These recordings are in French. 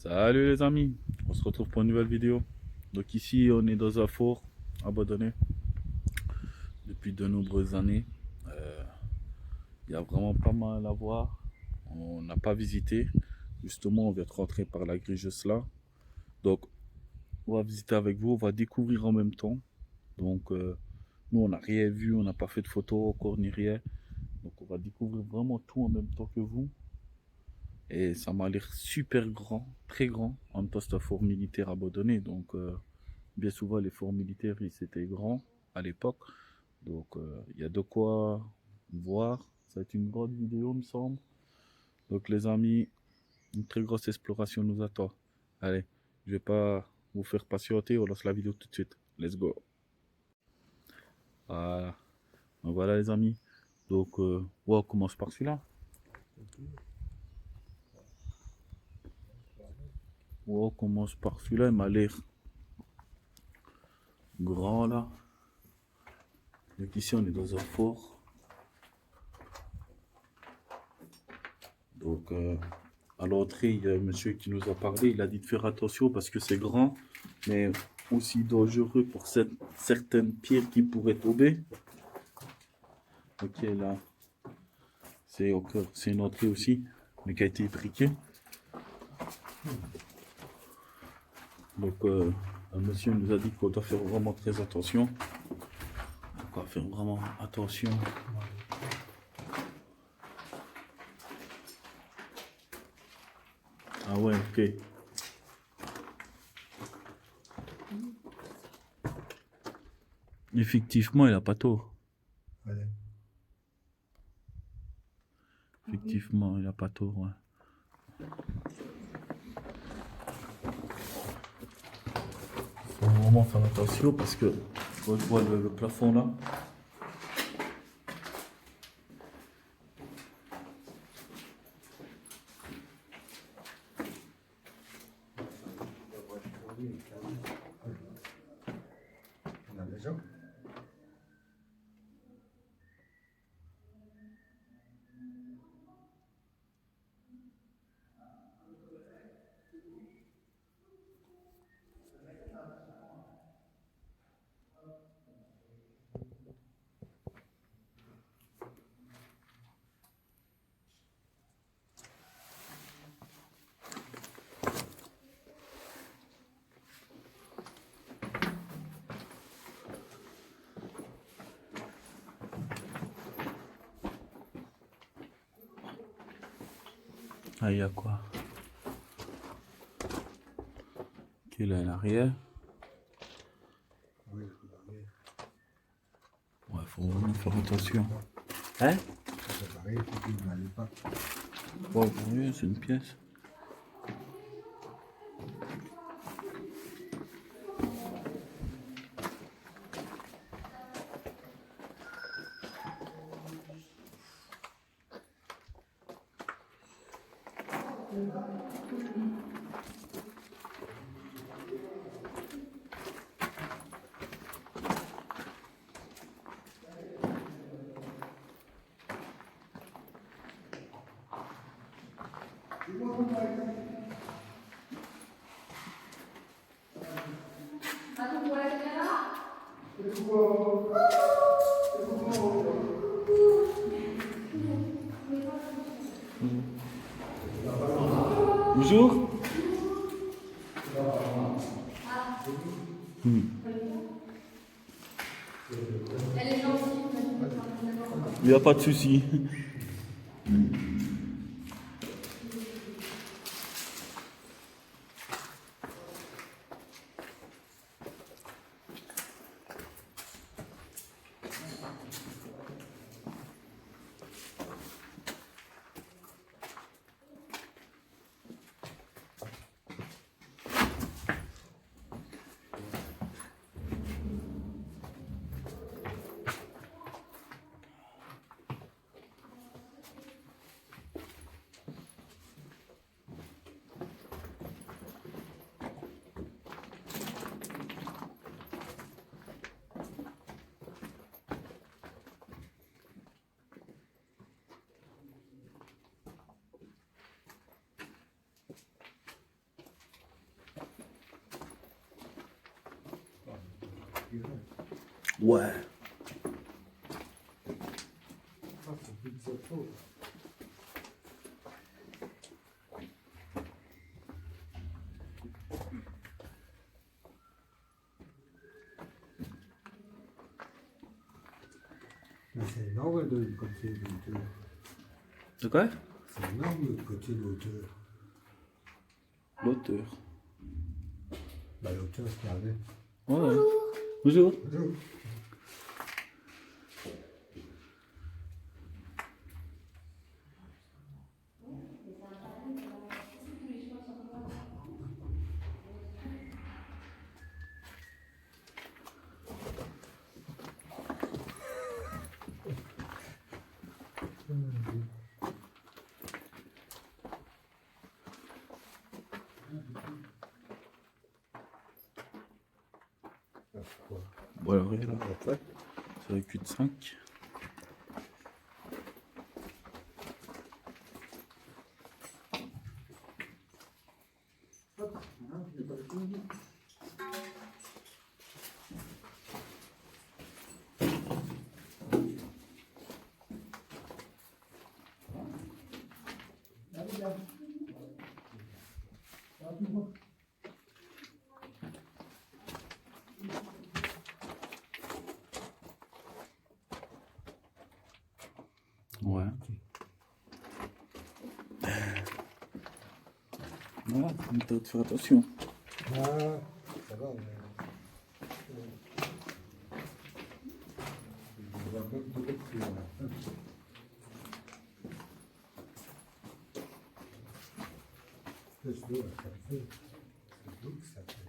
Salut les amis, on se retrouve pour une nouvelle vidéo. Donc ici on est dans un fort abandonné depuis de nombreuses années. Il y a vraiment pas mal à voir. On n'a pas visité. Justement on vient de rentrer par la grille là. Donc on va visiter avec vous, on va découvrir en même temps. Donc nous on n'a rien vu, on n'a pas fait de photos encore ni rien. Donc on va découvrir vraiment tout en même temps que vous. Et ça m'a l'air super grand, très grand. En même temps c'est un fort militaire abandonné. Donc bien souvent, les forts militaires, ils étaient grands à l'époque. Donc, il y a de quoi voir. Ça va être une grande vidéo, me semble. Donc, les amis, une très grosse exploration nous attend. Allez, je vais pas vous faire patienter. On lance la vidéo tout de suite. Let's go. Voilà. Donc, voilà, les amis. Donc, on commence par celui-là. On commence par celui-là. Il m'a l'air grand, là. Donc, ici, on est dans un fort. Donc, à l'entrée, il y a un monsieur qui nous a parlé. Il a dit de faire attention parce que c'est grand, mais aussi dangereux pour certaines pierres qui pourraient tomber. Ok, là, c'est une entrée aussi, mais qui a été étriquée. Donc, un monsieur nous a dit qu'on doit faire vraiment très attention. Donc, on va faire vraiment attention. Ah ouais, ok. Effectivement, il n'a pas tort. Allez. Effectivement, il n'a pas tort, ouais. Faut vraiment faire attention parce que quand je vois le plafond là. On a déjà. Ah, il y a quoi? Ok, là, à l'arrière. Oui, il faut barrer. Ouais, faut vraiment faire attention. Hein? C'est pareil, il faut qu'il n'allait pas. Ouais, oui, c'est une pièce. Bonjour. Il n'y a pas de souci. Ouais. Ah, c'est plus de cette faute. Mais c'est énorme de côté de hauteur. De quoi? C'est énorme le côté de hauteur. L'auteur. Bah, l'auteur, c'est avec. Ouais. Bonjour. Bonjour. Voilà, ouais, là. C'est le cul-de-sac. Ouais. Voilà, mais t'as de faire attention. Ah, ça va, mais. On va même de l'autre, là. C'est chaud, ça fait. C'est chaud que ça fait.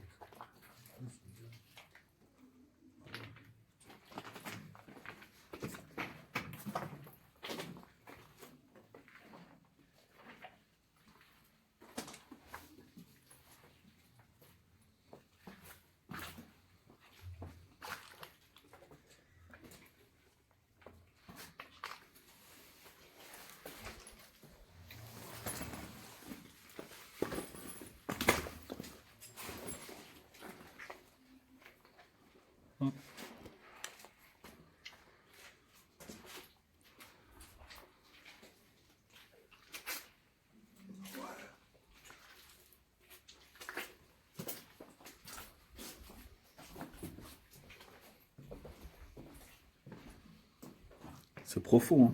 C'est profond, hein.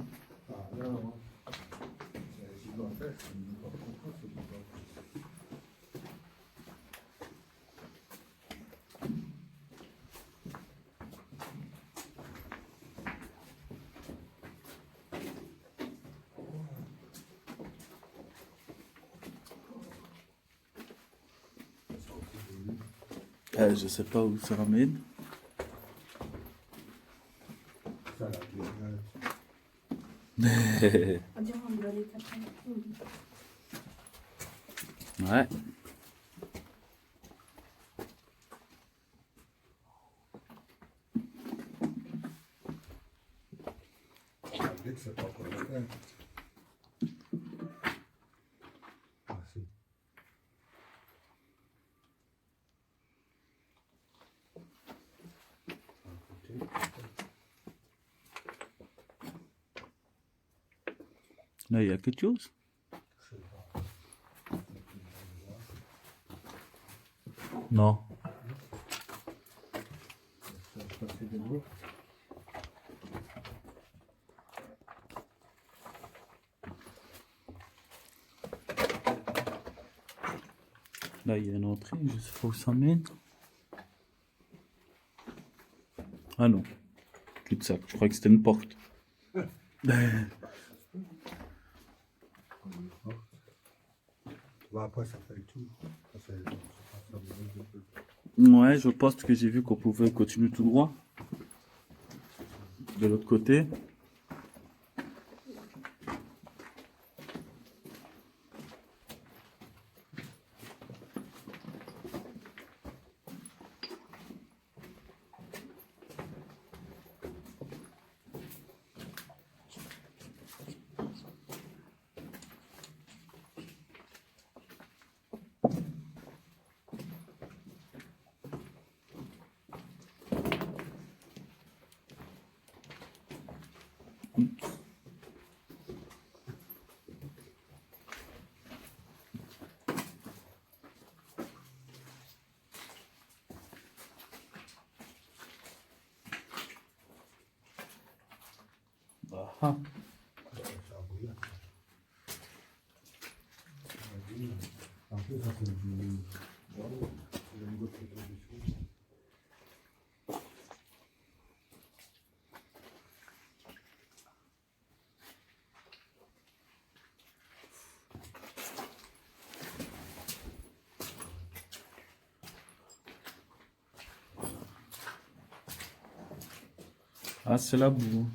Ah, là, non. C'est gigantesque, c'est pas profond, c'est gigantesque. Je sais pas où ça ramène. Ça, la gueule. On dirait on doit les taper. Ouais. La gueule, c'est pas encore le faire. Ah, si. Un côté. Là, il y a quelque chose. Je sais pas. Non. Ça se passer de l'eau. Là, il y a une entrée, je sais pas où ça mène. Ah non. Cul-de-sac, je crois que c'était une porte. Bah, après, ça fait le tour. Ça fait le tour. Ça fait le tour. Ouais, je pense que j'ai vu qu'on pouvait continuer tout droit. De l'autre côté. Ah. C'est un brouillard. En plus, ça c'est du. Bravo. C'est le niveau de production. Ah, c'est la boue.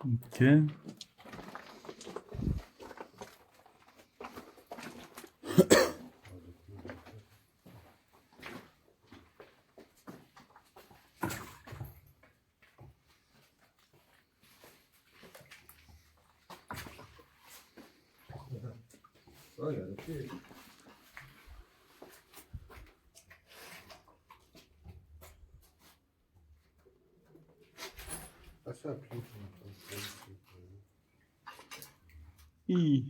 Ok. Oh, il y a le pied. Ah, ça applique. Hi.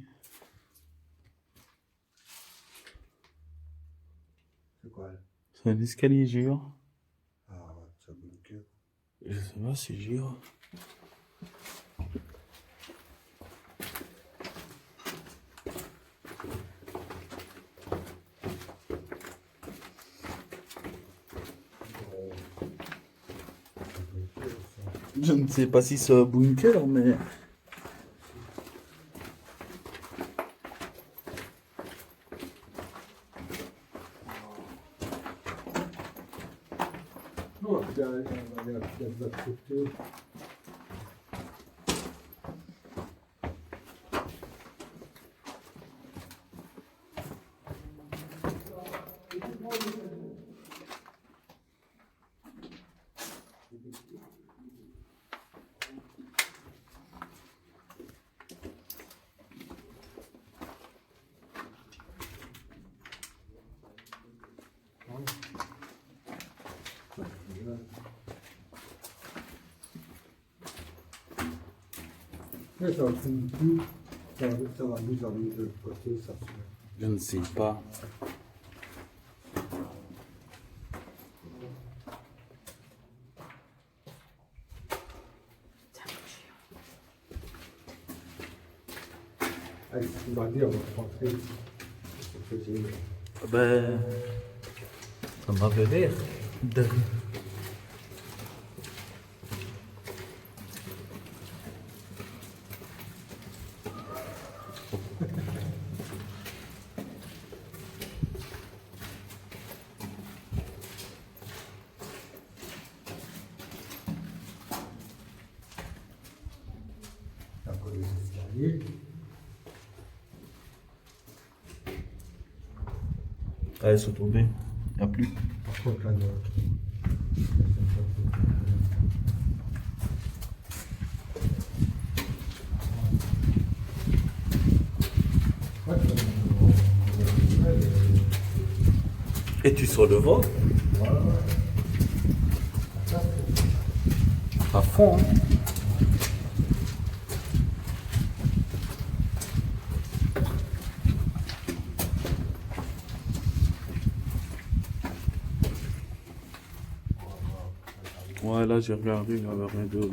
C'est quoi elle? C'est un escalier géant. Ah, ça bloque. Je sais pas si géant. Je ne sais pas si c'est un bunker, mais. Non, il y a de la structure. Mais ça va finir plus. Ça va nous amener de l'autre côté, ça se met. Je ne sais pas. Allez, on va dire, on va rentrer ici. C'est génial. Ben. Ça m'avait l'air. De... Après les escaliers. Ah, ils sont tombés. Il n'y a plus. Par contre, là, non. Ouais, Et tu sors le vent voilà. à fond. Hein. Ouais, là j'ai regardé, il n'y avait rien de.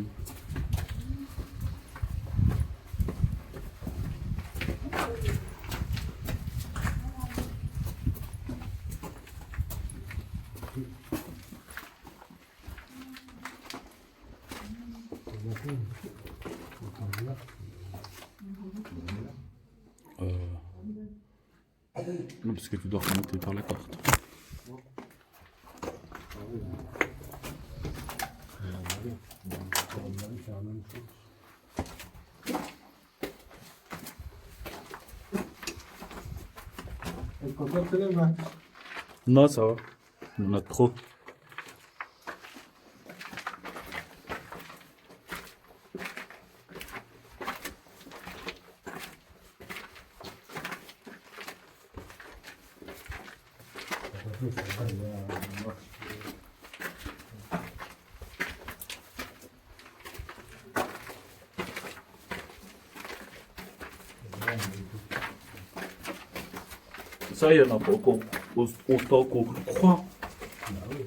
Non, parce que tu dois remonter par la carte. C'est la même chose. Et quand on fait les mains, Non, ça va. Il y en a trop. il y a un marche. Ça, il n'y en a pas encore autant qu'on croit. Ah oui.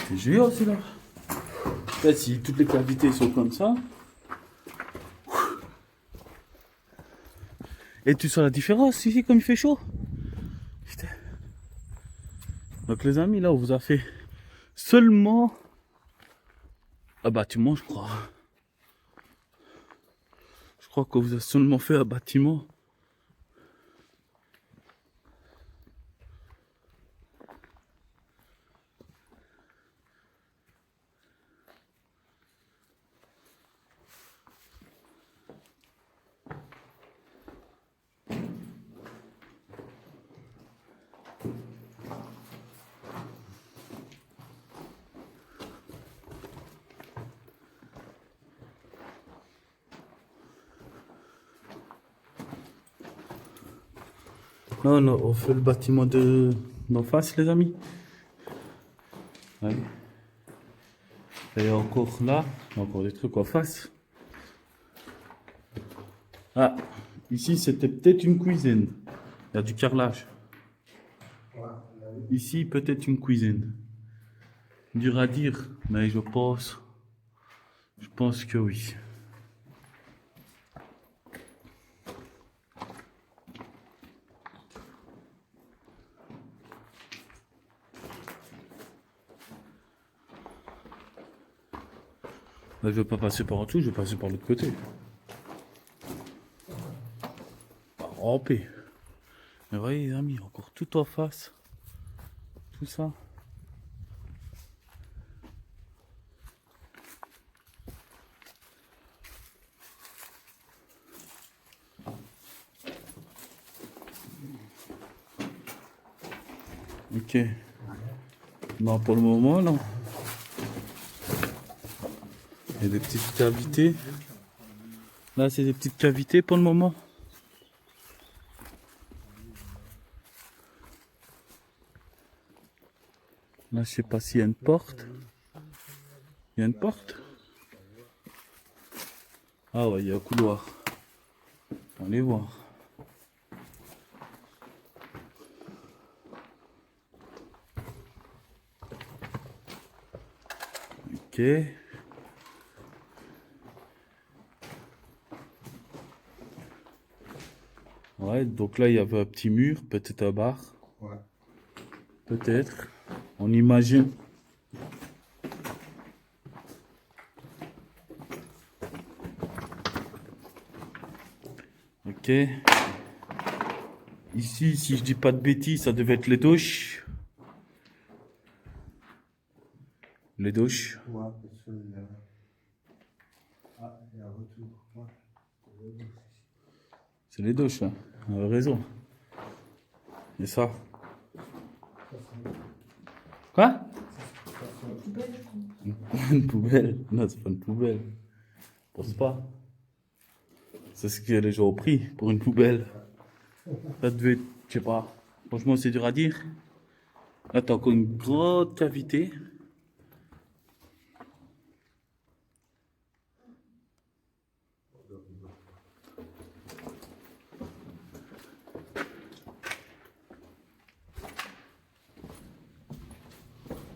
C'est géant, c'est là. Là, si toutes les cavités sont comme ça. Et tu sens la différence ici, comme il fait chaud. Putain. Donc, les amis, là, on vous a fait seulement un bâtiment, je crois. Je crois qu'on vous a seulement fait un bâtiment. Non, non, on fait le bâtiment d'en face, les amis. Ouais. Et encore là, encore des trucs en face. Ah, ici c'était peut-être une cuisine. Il y a du carrelage. Ici peut-être une cuisine. Dur à dire, mais je pense que oui. Là, je ne vais pas passer par en dessous, je vais passer par l'autre côté. Ramper. Mais voyez les amis, encore tout en face. Tout ça. Ok. Non, pour le moment, non. Il y a des petites cavités. Là, c'est des petites cavités pour le moment. Là, je sais pas s'il y a une porte. Il y a une porte? Ah ouais, il y a un couloir. On va aller voir. Ok. Ouais, donc là, il y avait un petit mur, peut-être un bar. Ouais. Peut-être. On imagine. Ok. Ici, si je dis pas de bêtises, ça devait être les douches. Les douches. Ouais, parce que ah, il y a un retour. Ouais. C'est les douches, là. On a raison. C'est ça. Quoi? Poubelle, je crois. Une poubelle? Non, c'est pas une poubelle. Je pense pas. C'est ce que les gens ont pris pour une poubelle. Ça devait être, je sais pas. Franchement, c'est dur à dire. Là, t'as encore une grande cavité.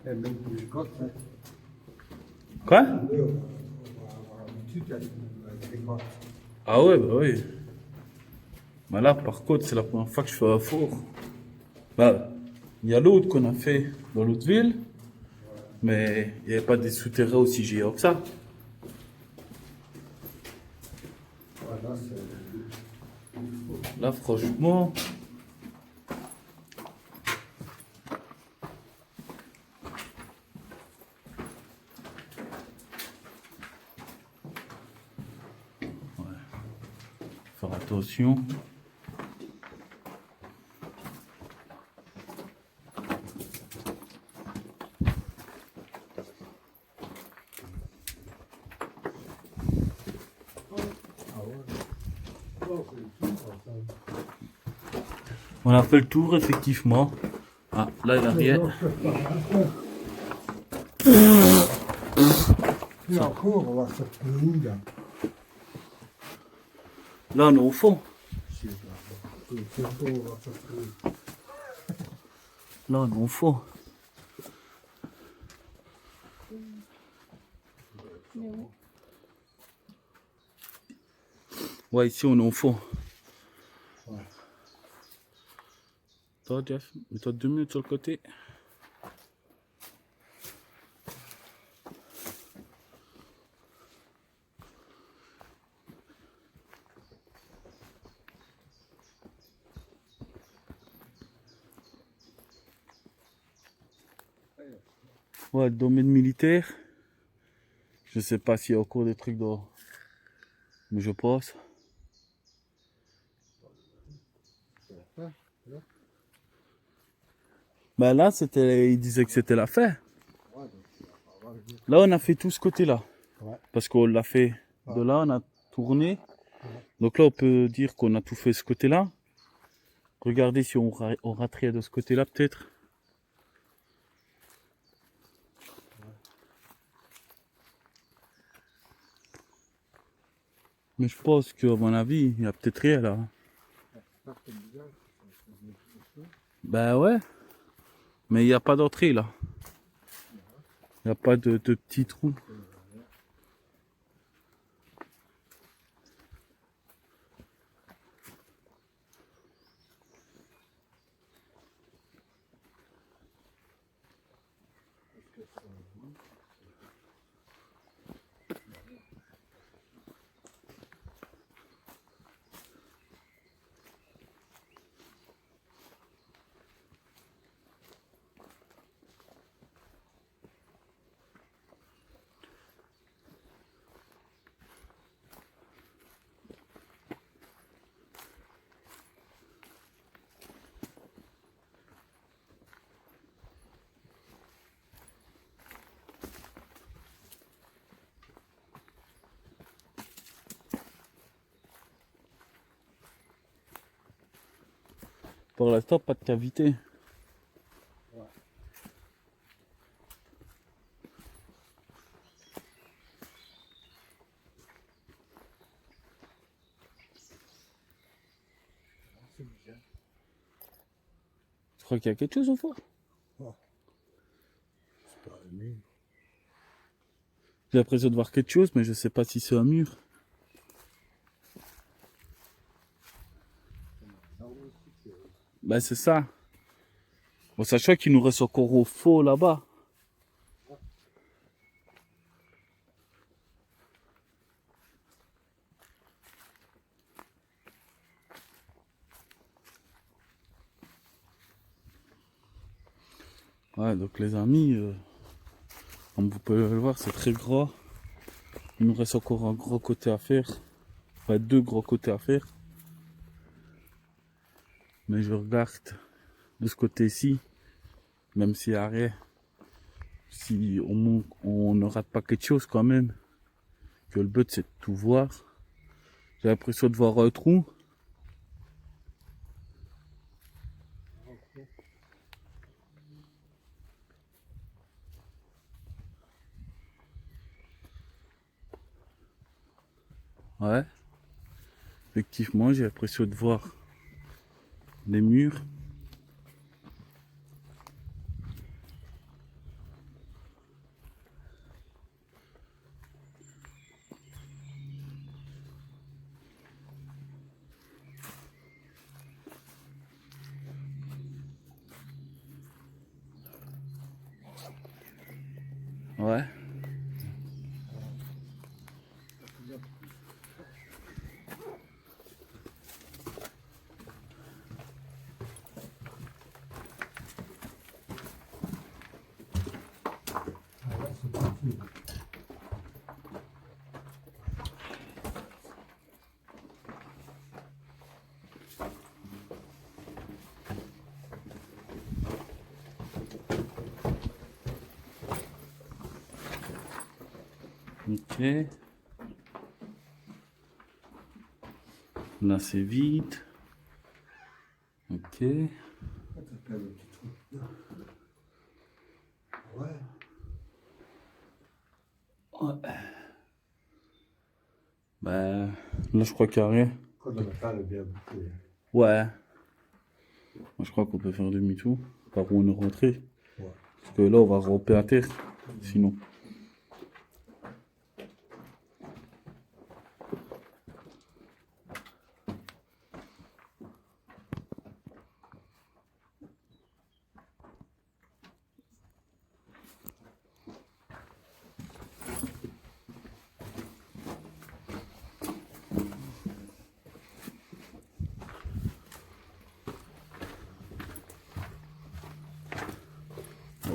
Et même pour les côtes, hein. Quoi? On va avoir l'habitude avec les côtes. Ah ouais, bah oui. Bah là, par contre, c'est la première fois que je fais un four. Bah, il y a l'autre qu'on a fait dans l'autre ville, mais il n'y avait pas des souterrains aussi géants que ça. Voilà, c'est. Là, franchement, faire attention. Ah ouais. Non, c'est tout, ça. On a fait le tour, effectivement. Ah, là, il n'y a rien. Et encore, on va sortir où là? Là, on est au fond. Je sais pas. C'est encore, on va sortir où? Là, on est au fond. Mais où? Ouais, ici, on est au fond. Ouais. Toi, Jeff, mets-toi 2 minutes sur le côté. Ouais, le domaine militaire. Je sais pas s'il y a encore des trucs dans. Mais je pense. Bah là, c'était. Il disait que c'était la fin. Ouais, donc, on va dire. Là, on a fait tout ce côté-là. Ouais. Parce qu'on l'a fait de là, on a tourné. Donc là, on peut dire qu'on a tout fait ce côté-là. Regardez si on raterait de ce côté-là, peut-être. Mais je pense qu'à mon avis, il y a peut-être rien là. Ça, c'est bizarre. Bah ouais. Mais il n'y a pas d'entrée là. Il n'y a pas de petits trous. Pour l'instant, pas de cavité. C'est bizarre. Tu crois qu'il y a quelque chose au fond? C'est pas un mur. J'ai l'impression de voir quelque chose, mais je sais pas si c'est un mur. Bah c'est ça. Bon, sachant qu'il nous reste encore au fond là-bas. Ouais, donc les amis, comme vous pouvez le voir, c'est très gras. Il nous reste encore un gros côté à faire. Enfin, 2 gros côtés à faire. Mais je regarde de ce côté-ci. Même si arrêt, si on ne rate pas quelque chose quand même, que le but c'est de tout voir. J'ai l'impression de voir un trou. Ouais. Effectivement, j'ai l'impression de voir les murs. Ouais. Ah, là, c'est parti. Ok. Là c'est vide. Ok. Ah, t'as plein de petits trous. Ouais. Ouais. Ben, là je crois qu'il n'y a rien. Quand on a pas le bien bouclé. Ouais. Moi je crois qu'on peut faire demi-tour par où on est rentré. Ouais. Parce que là on va ramper à terre. Sinon.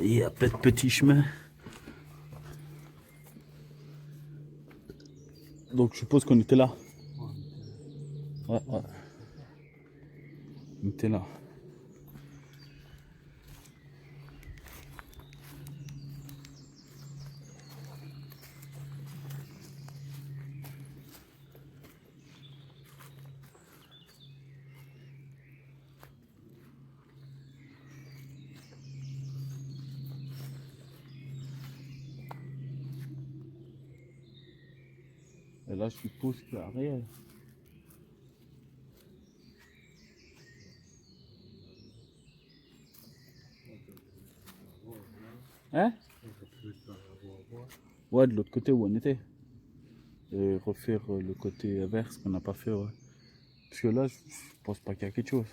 Il y a plein de petits chemins. Donc je suppose qu'on était là. Ouais, ouais. On était là. Et là je suppose qu'il n'y a rien. Hein? Ouais, de l'autre côté où on était. Et refaire le côté inverse qu'on n'a pas fait, ouais. Parce que là, je pense pas qu'il y a quelque chose.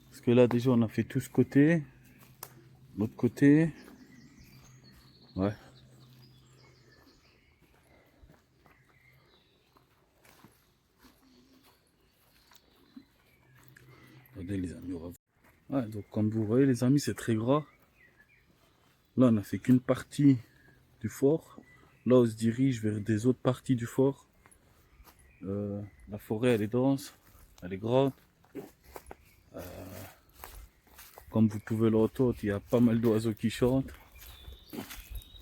Parce que là, déjà, on a fait tout ce côté. L'autre côté. Ouais. Regardez les amis, on va voir. Ouais, donc comme vous voyez les amis, c'est très gras. Là, on a fait qu'une partie du fort. Là, on se dirige vers des autres parties du fort. La forêt, elle est dense, elle est grande. Comme vous pouvez l'entendre, il y a pas mal d'oiseaux qui chantent.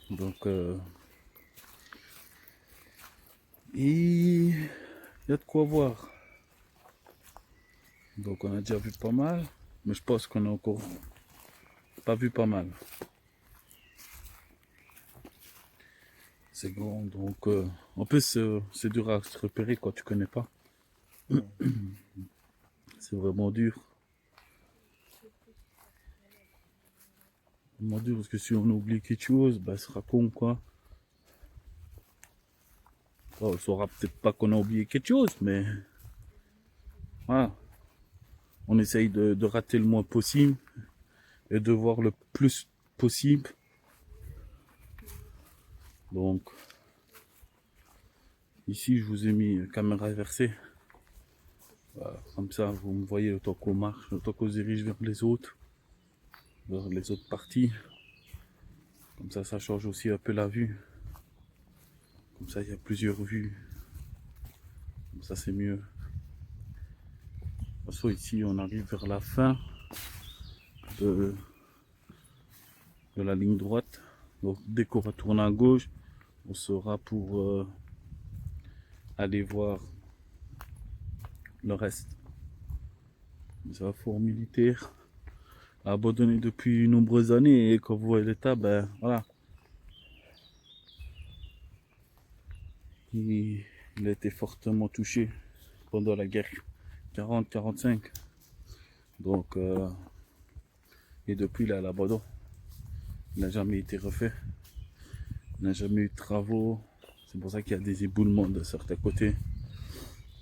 Donc, il y a de quoi voir. Donc, on a déjà vu pas mal, mais je pense qu'on a encore pas vu pas mal. C'est grand, donc en plus c'est dur à se repérer quand tu connais pas. C'est vraiment dur. Vraiment dur parce que si on oublie quelque chose, bah, ce sera con quoi. On saura peut-être pas qu'on a oublié quelque chose, mais voilà. On essaye de rater le moins possible et de voir le plus possible. Donc ici je vous ai mis caméra inversée. Voilà, comme ça vous me voyez le temps qu'on marche, le temps qu'on se dirige vers les autres parties. Comme ça change aussi un peu la vue. Comme ça il y a plusieurs vues. Comme ça c'est mieux. De toute façon ici on arrive vers la fin. de la ligne droite. Donc dès qu'on va tourner à gauche, on sera pour aller voir le reste. Les affaires militaires abandonné depuis de nombreuses années, et quand vous voyez l'état, ben voilà. Il a été fortement touché pendant la guerre 40-45. Donc, et depuis, il est à l'abandon. Il n'a jamais été refait. Il n'a jamais eu de travaux. C'est pour ça qu'il y a des éboulements de certains côtés.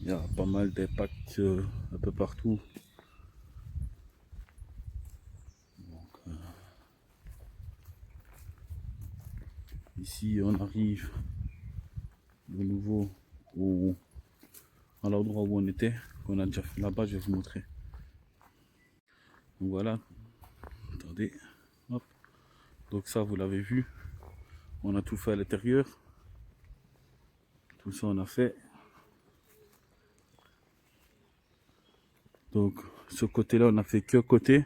Il y a pas mal d'impacts un peu partout. Donc, ici, on arrive de nouveau à l'endroit où on était. On a déjà fait là-bas, je vais vous montrer. Donc voilà. Attendez. Hop. Donc ça, vous l'avez vu. On a tout fait à l'intérieur. Tout ça, on a fait. Donc, ce côté-là, on a fait que côté.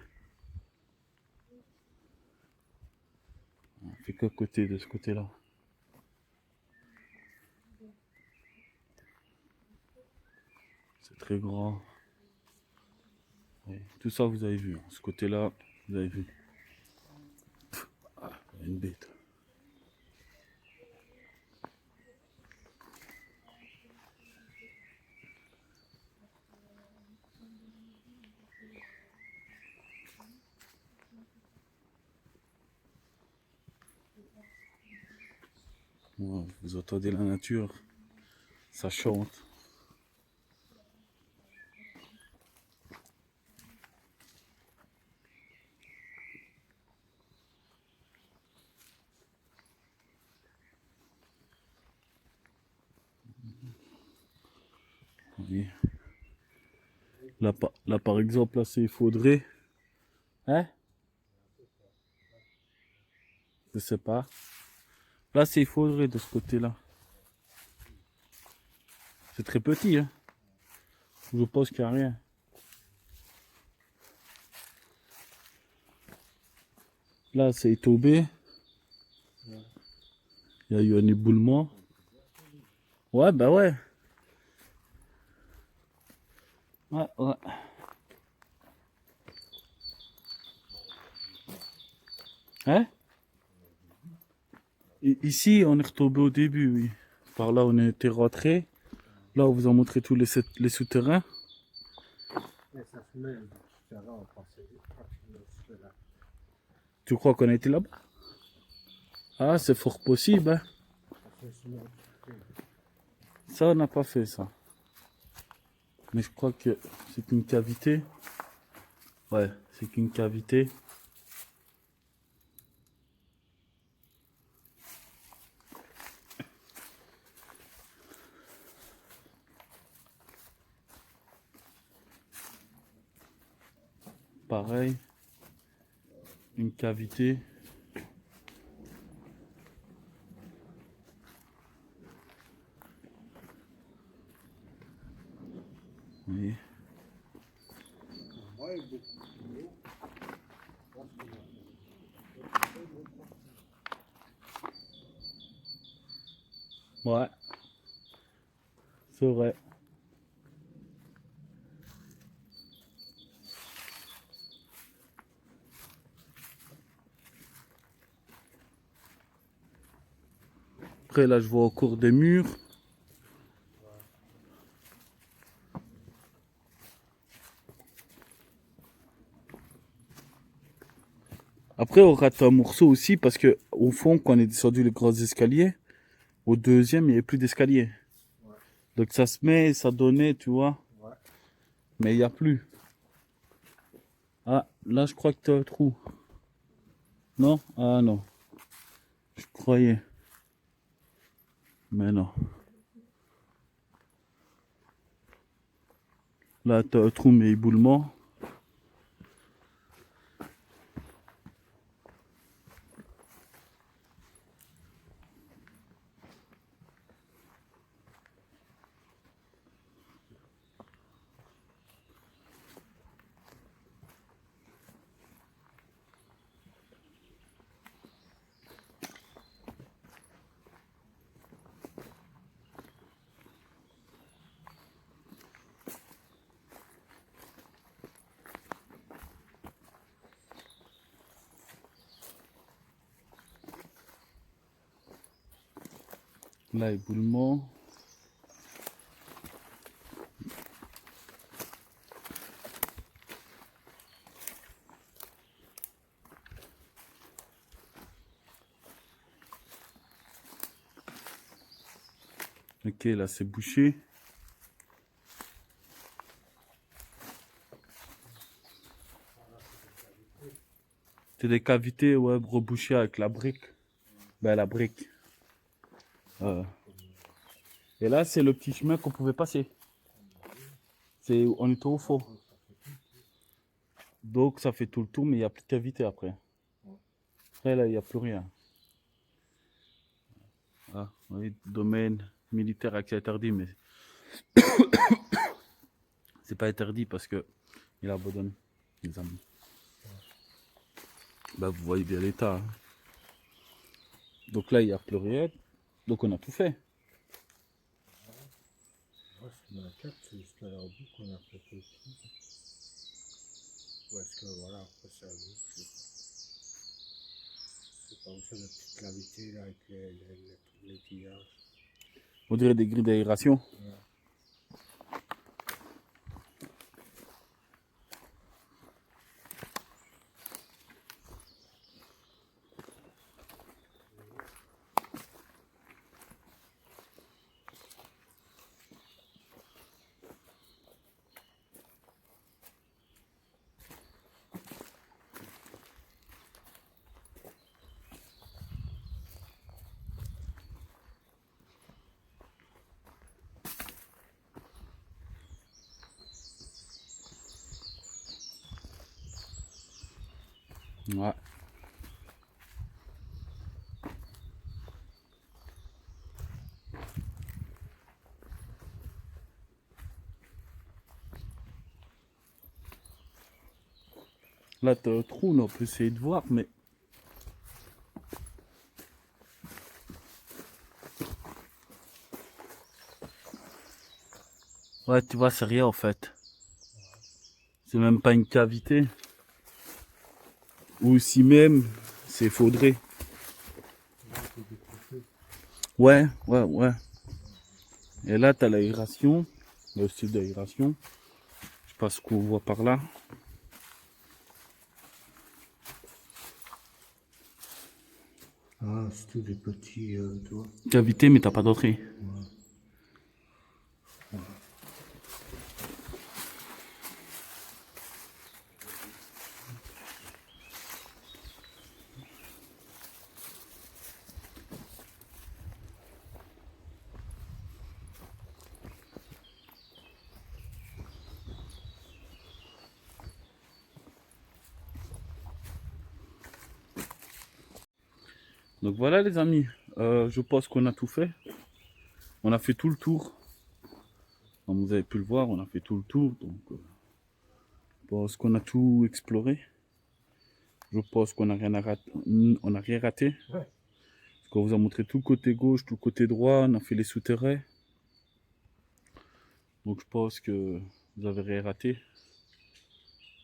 On fait que côté de ce côté-là. C'est très grand. Ouais, tout ça, vous avez vu. Ce côté-là, vous avez vu. Ah, il y a une bête. Ouais, vous entendez la nature. Ça chante. Oui. Là, par exemple, là, c'est Faudré. Hein? Je sais pas. Là, c'est Faudré de ce côté-là. C'est très petit, hein. Je pense qu'il n'y a rien. Là, c'est Tobé. Il y a eu un éboulement. Ouais, bah ouais. Ouais, ouais. Hein? Ici, on est retombé au début, oui. Par là, on était rentré. Là, on vous a montré tous les souterrains. Et ça se met, on pensait là. Tu crois qu'on a été là-bas? Ah, c'est fort possible, hein. Ça, on n'a pas fait ça. Mais je crois que c'est qu'une cavité. Ouais, c'est qu'une cavité. Pareil. Une cavité. Oui. Moi, il y a beaucoup d'eau. Ouais. C'est vrai. Après, là, je vois encore des murs. Après, on rate un morceau aussi parce que au fond, quand on est descendu les grands escaliers, au deuxième, il n'y avait plus d'escalier. Ouais. Donc ça se met, ça donnait, tu vois. Ouais. Mais il n'y a plus. Ah, là, je crois que tu as un trou. Non? Ah non. Je croyais. Mais non. Là, tu as un trou, mais éboulement. Là, éboulement. Ok, là c'est bouché. C'est des cavités, ouais, rebouchées avec la brique. Ben, la brique. Et là, c'est le petit chemin qu'on pouvait passer. On était au fond. Donc, ça fait tout le tour, mais il n'y a plus de cavité après. Après, là, il n'y a plus rien. Ah, oui, domaine militaire accès interdit, mais c'est pas interdit parce que il abandonne, les amis. Bah, vous voyez bien l'état. Hein. Donc là, il n'y a plus rien. Donc, on a tout fait. Ouais, ce qui m'inquiète, c'est jusqu'à la bout qu'on a fait tout. Ou est-ce que voilà, après ça bout, je sais pas. C'est pas où c'est la petite cavité là avec les pillages. On dirait des grilles d'aération. Ouais. Ouais. Là, t'as un trou, on peut essayer de voir, mais. Ouais, tu vois, c'est rien en fait. C'est même pas une cavité. Ou si même, c'est faudrait. Ouais, ouais, ouais. Et là, t'as l'aération. Le style d'aération. Je sais pas ce qu'on voit par là. Ah, c'est tout des petits, tu vois. Cavité, mais t'as pas d'entrée. Donc voilà les amis, je pense qu'on a tout fait. On a fait tout le tour. Comme vous avez pu le voir, on a fait tout le tour. Donc je pense qu'on a tout exploré. Je pense qu'on n'a rien, on a rien raté. Ouais. Parce qu'on vous a montré tout le côté gauche, tout le côté droit. On a fait les souterrains. Donc je pense que vous avez rien raté.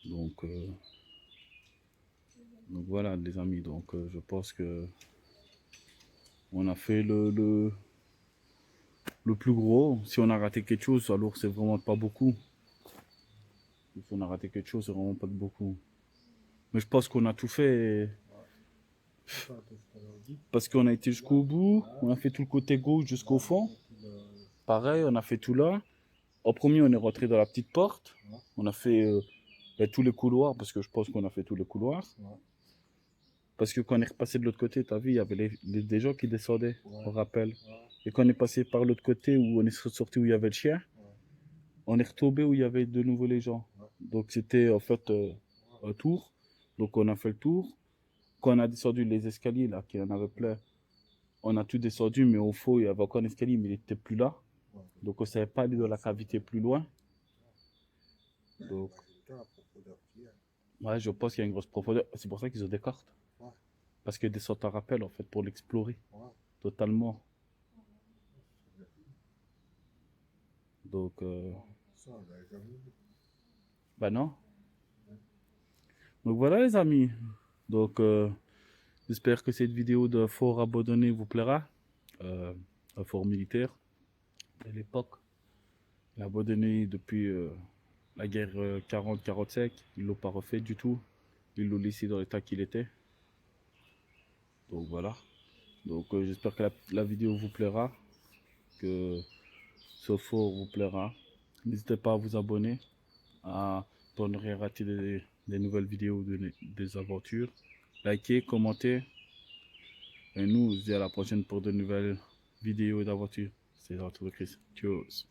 Donc voilà les amis. Donc je pense que on a fait le plus gros. Si on a raté quelque chose, alors c'est vraiment pas beaucoup. Si on a raté quelque chose, c'est vraiment pas de beaucoup. Mais je pense qu'on a tout fait parce qu'on a été jusqu'au bout. On a fait tout le côté gauche jusqu'au fond. Pareil, on a fait tout là. En premier, on est rentré dans la petite porte. On a fait tous les couloirs parce que je pense qu'on a fait tous les couloirs. Parce que quand on est repassé de l'autre côté, tu as vu, il y avait des gens qui descendaient, on rappelle. Et quand on est passé par l'autre côté où on est sorti où il y avait le chien, on est retombé où il y avait de nouveau les gens. Donc c'était en fait un tour. Donc on a fait le tour. Quand on a descendu les escaliers, là, qu'il y en avait plein, on a tout descendu, mais au fond, il y avait encore un escalier, mais il n'était plus là. Donc on ne savait pas aller dans la cavité plus loin. Donc, ouais, je pense qu'il y a une grosse profondeur. C'est pour ça qu'ils ont des cartes. Parce que des sortes à rappel, en fait, pour l'explorer. Totalement. Donc, bah non. Donc voilà les amis. Donc j'espère que cette vidéo de fort abandonné vous plaira. un fort militaire de l'époque. Il a abandonné depuis la guerre 40-45. Ils ne l'ont pas refait du tout. Ils l'ont laissé dans l'état qu'il était. Donc voilà. Donc j'espère que la vidéo vous plaira, que ce fort vous plaira. N'hésitez pas à vous abonner, pour ne rien rater des nouvelles vidéos, des aventures. Likez, commentez. Et nous, on se dit à la prochaine pour de nouvelles vidéos d'aventures. C'est l'entour de Chris. Tchuss.